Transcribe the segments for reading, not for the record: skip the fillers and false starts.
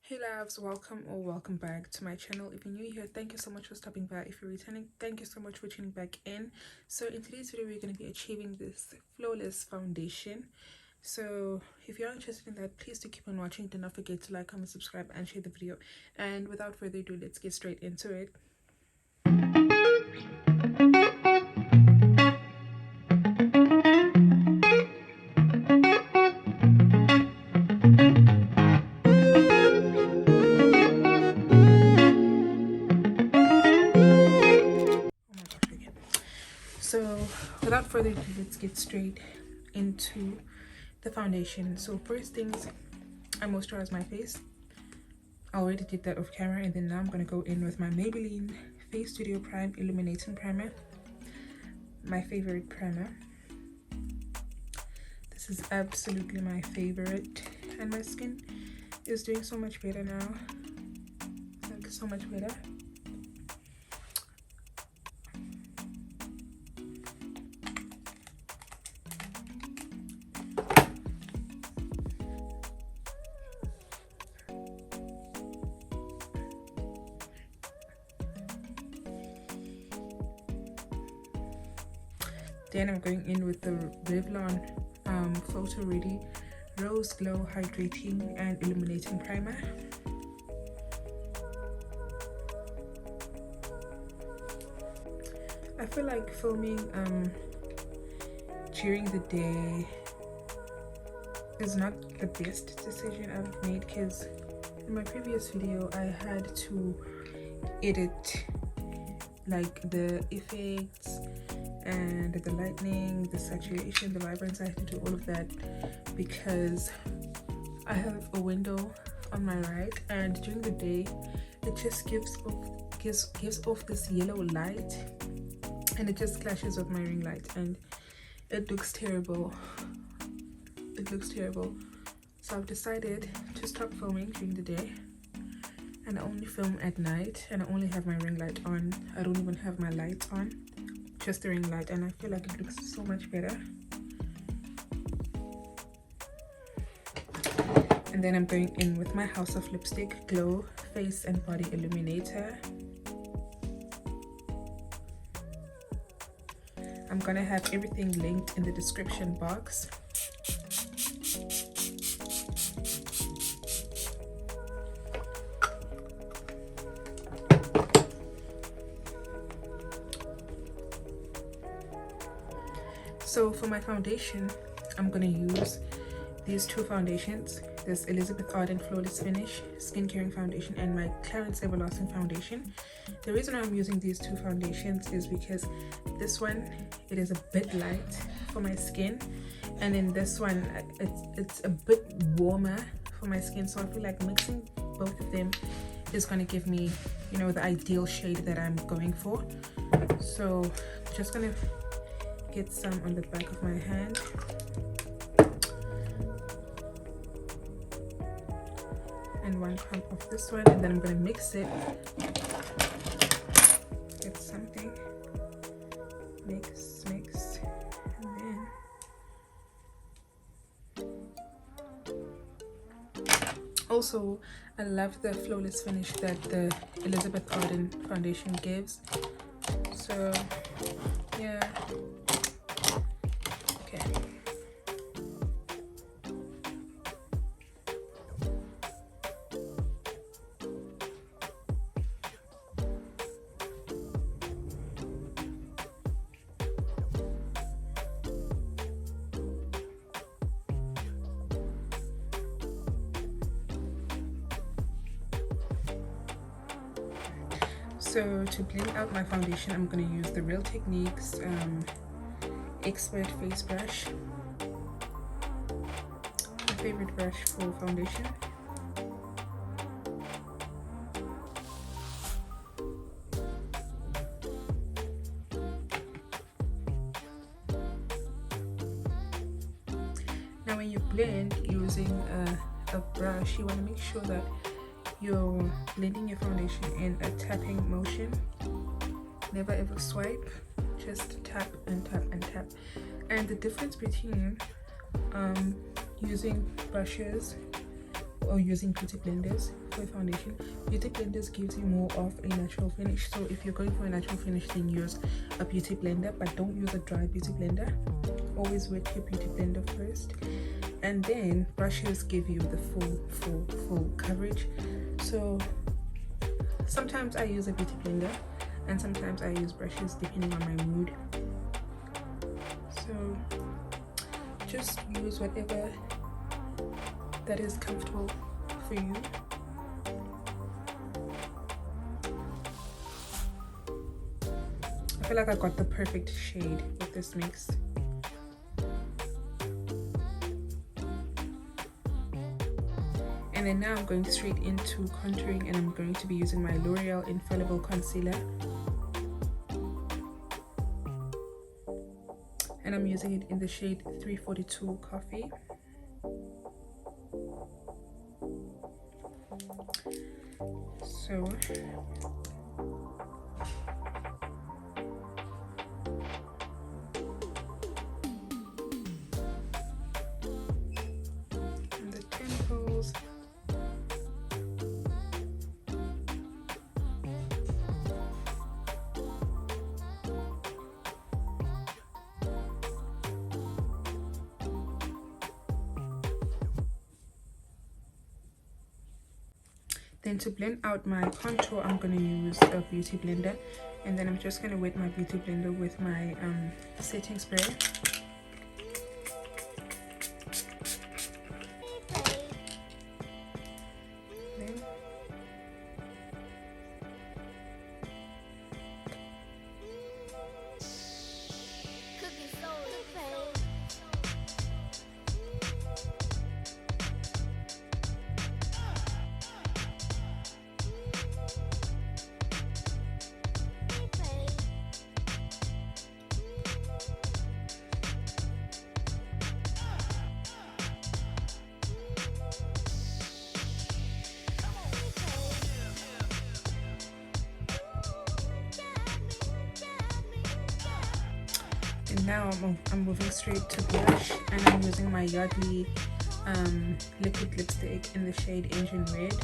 Hey loves, welcome or welcome back to my channel. If you're new here, thank you so much for stopping by. If you're returning, thank you so much for tuning back in. So in today's video, we're going to be achieving this flawless foundation. So if you're interested in that, please do keep on watching. Do not forget to like, comment, subscribe and share the video. And without further ado, let's get straight into it. So without further ado, let's get straight into the foundation. So first things, I moisturize my face. I already did that off camera, and then now I'm going to go in with my Maybelline Face Studio Prime Illuminating Primer, my favorite primer. This is absolutely my favorite, and my skin is doing so much better now. It's like so much better. Then I'm going in with the Revlon Photo Ready Rose Glow Hydrating and Illuminating Primer. I feel like filming during the day is not the best decision I've made, because in my previous video I had to edit like the effects and the lightning, the saturation, the vibrance. I have to do all of that because I have a window on my right, and during the day it just gives off this yellow light, and it just clashes with my ring light, and it looks terrible. It looks terrible. So I've decided to stop filming during the day, and I only film at night, and I only have my ring light on. I don't even have my lights on, just the ring light, and I feel like it looks so much better. And then I'm going in with my House of Lipstick Glow Face and Body Illuminator. I'm gonna have everything linked in the description box. So for my foundation, I'm going to use these two foundations. This Elizabeth Arden Flawless Finish Skin Caring Foundation and my Clarins Everlasting Foundation. The reason why I'm using these two foundations is because this one, it is a bit light for my skin, and then this one, it's a bit warmer for my skin. So I feel like mixing both of them is going to give me, you know, the ideal shade that I'm going for. So just going to get some on the back of my hand. And one pump of this one, and then I'm going to mix it. Get something. Mix, and then also I love the flawless finish that the Elizabeth Arden foundation gives. So yeah. Okay. So to blend out my foundation, I'm going to use the Real Techniques Expert Face Brush, my favorite brush for foundation. Now when you blend using a brush, you want to make sure that you're blending your foundation in a tapping motion. Never ever swipe, just tap and tap and tap. And the difference between using brushes or using beauty blenders for a foundation. Beauty blenders gives you more of a natural finish, so if you're going for a natural finish, then use a beauty blender, but don't use a dry beauty blender. Always wet your beauty blender first, and then brushes give you the full coverage. So sometimes I use a beauty blender and sometimes I use brushes depending on my mood. So just use whatever that is comfortable for you. I feel like I got the perfect shade with this mix. And then now I'm going straight into contouring, and I'm going to be using my L'Oreal Infallible Concealer. And I'm using it in the shade 342 Coffee. So and the temples. Then to blend out my contour, I'm going to use a beauty blender, and then I'm just going to wet my beauty blender with my setting spray. And now I'm moving straight to blush, and I'm using my Yardley liquid lipstick in the shade Asian Red.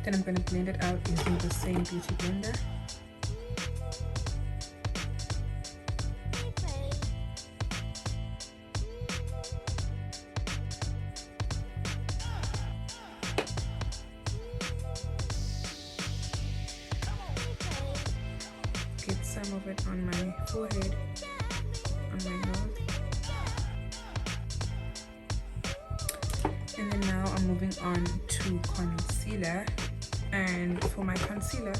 Then I'm going to blend it out using the same beauty blender. Get some of it on my forehead, on my nose. And then now I'm moving on to concealer. And for my concealer,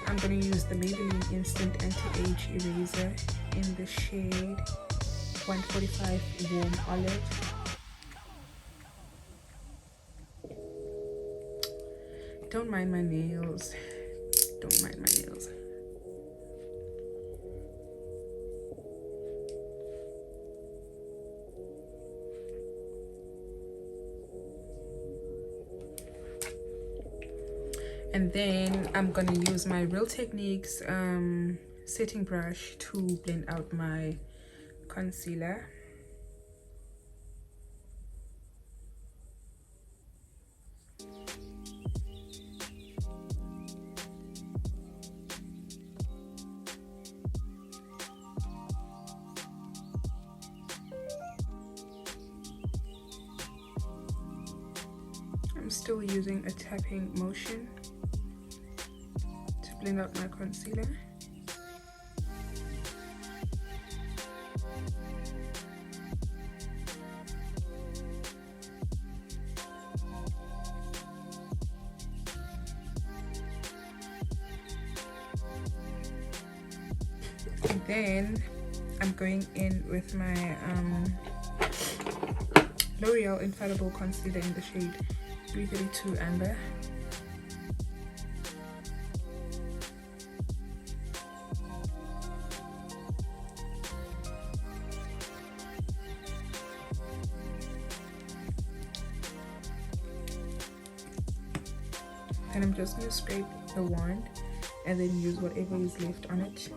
I'm going to use the Maybelline Instant Anti-Age Eraser in the shade 145 Warm Olive. Don't mind my nails. Don't mind my nails. And then I'm gonna use my Real Techniques setting brush to blend out my concealer. I'm still using a tapping motion to blend out my concealer. And then I'm going in with my L'Oreal Infallible Concealer in the shade 332 Amber. And I'm just going to scrape the wand and then use whatever is left on it.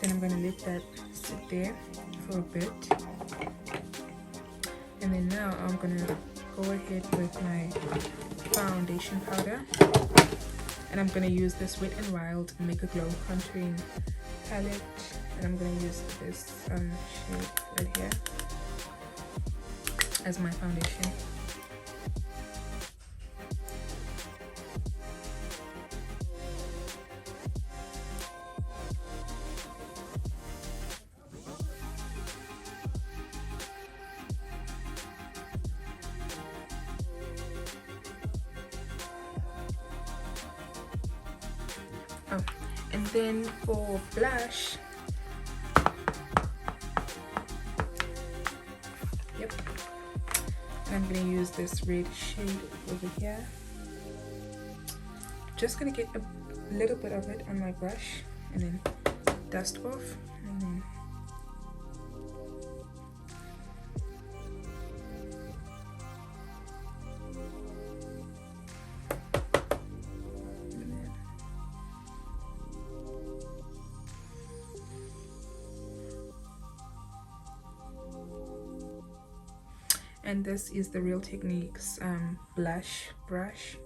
Then I'm going to let that sit there for a bit. And then now I'm going to go ahead with my foundation powder. And I'm going to use this Wet n Wild Make a Glow contouring palette. And I'm going to use this shade right here as my foundation. Oh, and then for blush, yep, and I'm gonna use this red shade over here. Just gonna get a little bit of it on my brush and then dust off, and then and this is the Real Techniques blush brush.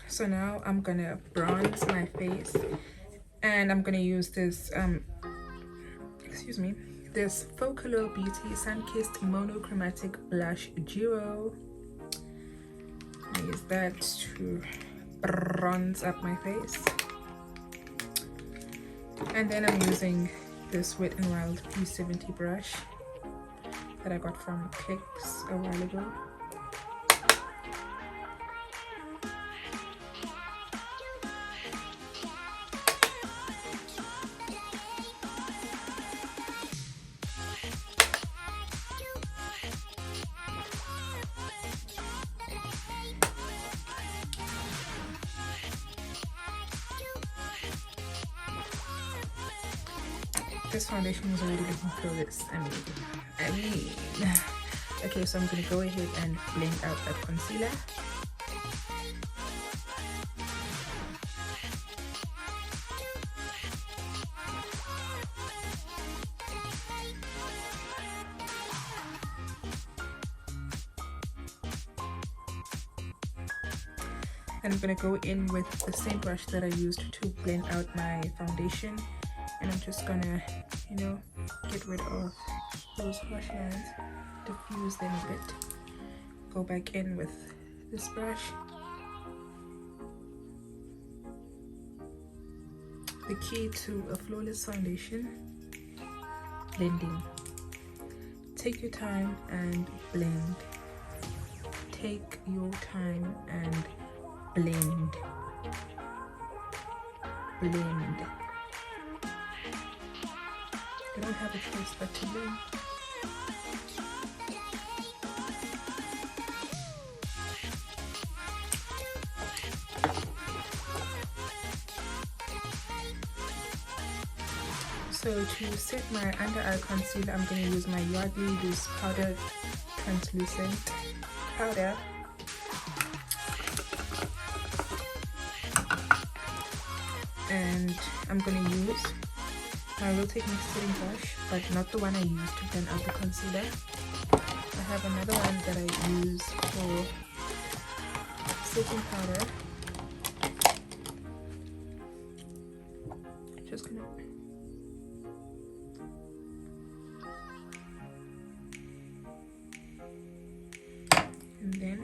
So now I'm gonna bronze my face, and I'm gonna use this excuse me, this Focalo Beauty Sun-Kissed Monochromatic Blush Duo. I use that to bronze up my face. And then I'm using this Wet n Wild P70 brush that I got from Clicks a while ago. This foundation was already looking flawless. I mean, okay, so I'm gonna go ahead and blend out that concealer. And I'm gonna go in with the same brush that I used to blend out my foundation. And I'm just gonna, you know, get rid of those harsh lines, diffuse them a bit. Go back in with this brush. The key to a flawless foundation: blending. Take your time and blend. Take your time and blend. Blend. I don't have a choice but to blend. So to set my under eye concealer, I'm going to use my Yardley Loose Powder Translucent Powder. And I'm going to use my Real Techniques setting brush, but not the one I used to blend out the concealer. I have another one that I use for setting powder. Just gonna and then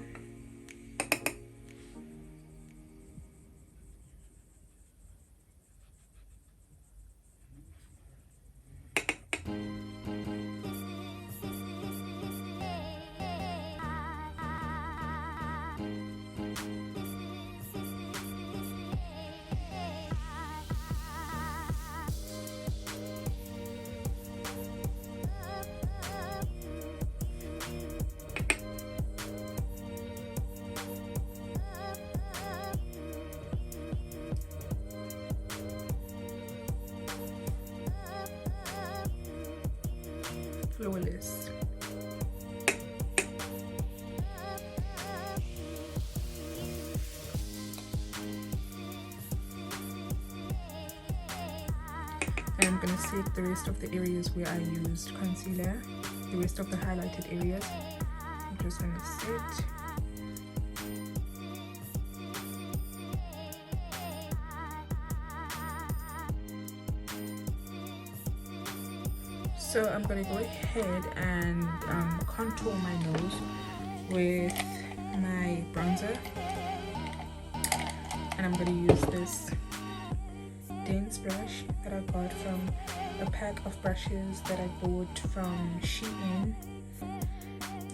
flawless. I'm going to set the rest of the areas where I used concealer, the rest of the highlighted areas. I'm just going to set. So I'm going to go ahead and contour my nose with my bronzer, and I'm going to use this dense brush that I got from a pack of brushes that I bought from Shein.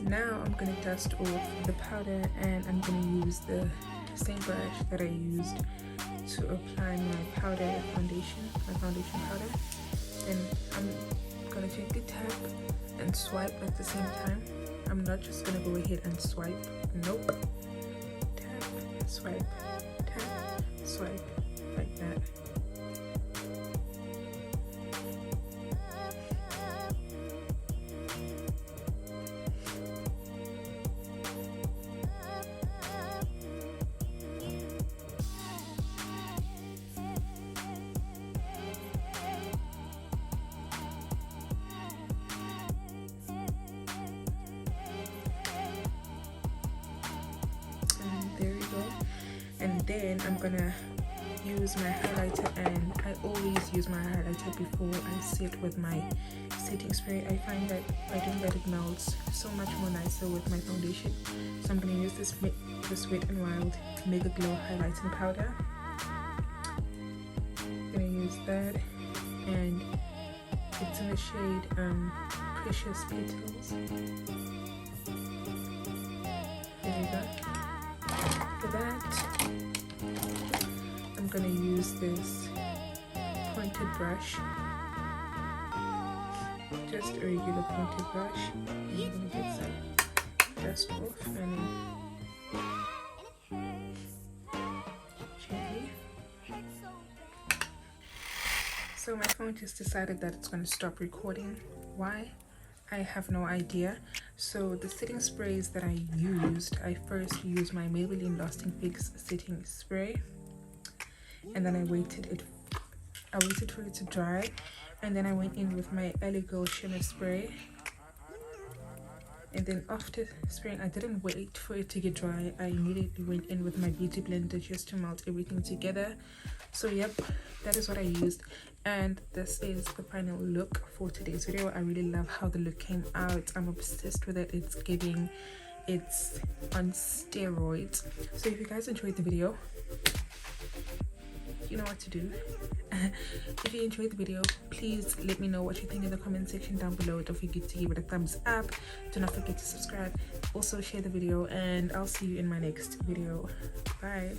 Now I'm going to dust off the powder, and I'm going to use the same brush that I used to apply my foundation powder. And I'm going to gently tap and swipe at the same time. I'm not just going to go ahead and swipe. Nope. Tap, swipe, like that. There we go. And then I'm gonna use my highlighter, and I always use my highlighter before I set with my setting spray. I find that by doing that it melts so much more nicer with my foundation. So I'm gonna use this Wet n Wild Mega Glow highlighting powder. I'm gonna use that, and it's in the shade Precious Petals. There we go. For that, I'm going to use this pointed brush, just a regular pointed brush. I'm going to get some dust off and gently. So my phone just decided that it's going to stop recording. Why? I have no idea. So the setting sprays that I used, I first used my Maybelline Lasting Fix setting spray, and then I waited for it to dry, and then I went in with my LA Girl shimmer spray, and then after spraying, I didn't wait for it to get dry. I immediately went in with my beauty blender just to melt everything together. So yep, that is what I used, and this is the final look for today's video. I really love how the look came out. I'm obsessed with it. It's on steroids. So if you guys enjoyed the video, you know what to do. If you enjoyed the video, please let me know what you think in the comment section down below. Don't forget to give it a thumbs up. Do not forget to subscribe. Also share the video, and I'll see you in my next video. Bye.